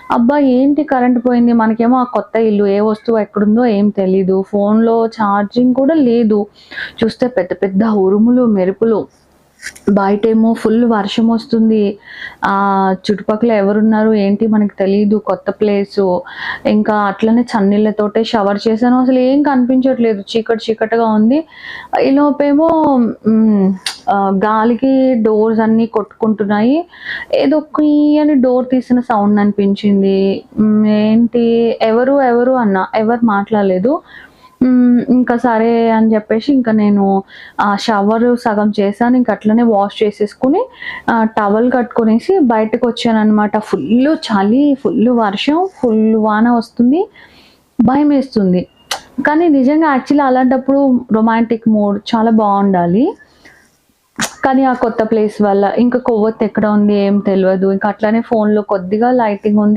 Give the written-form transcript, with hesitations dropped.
అబ్బా! ఏంటి కరెంట్ పోయింది. మనకేమో ఆ కొత్త ఇల్లు ఏ వస్తువు ఎక్కడుందో ఏం తెలీదు. ఫోన్‌లో ఛార్జింగ్ కూడా లేదు. చూస్తే పెద్ద పెద్ద ఉరుములు, మెరుపులు. బయటేమో ఫుల్ వర్షమొస్తుంది. చుట్టుపక్కల ఎవరున్నారు ఏంటి మనకు తెలీదు. కొత్త ప్లేసు. ఇంకా అట్లనే చన్నీళ్ళతోటే షవర్ చేశాను. అసలేం కనిపించట్లేదు. చీకటి చీకటిగా ఉంది. ఈలోపేమో హ్మ్. గాలికి డోర్స్ అన్నీ కొట్టుకుంటున్నాయి. ఏదో కుయ్ అని డోర్ తీసిన సౌండ్ అనిపించింది. ఏంటి ఎవరు ఎవరు అన్నా. ఎవరు మాట్లాడలేదు. ఇంకా సరే అని జెప్పేసి ఇంక నేను షవరు సగం చేశాను. ఇంక అట్లనే వాష్ చేసేసుకొని టవల్ కట్టుకొనేసి బయటకొచ్చాననమాట. ఫుల్లు చలి, ఫుల్లు వర్షం, ఫుల్లు వాన వస్తుంది. భయమేస్తుంది. కానీ నిజంగా యాక్చువల్లీ అలాంటప్పుడు రొమాంటిక్ మూడ్ చాలా బావుండాలి. కానీ ఆ కొత్త ప్లేస్ వల్ల ఇంకా కొవ్వొత్తెక్కడ ఉంది ఏం తెలవదు. ఇంక అట్లనే ఫోన్‌లో కొద్దిగా లైటింగ్ ఉంది.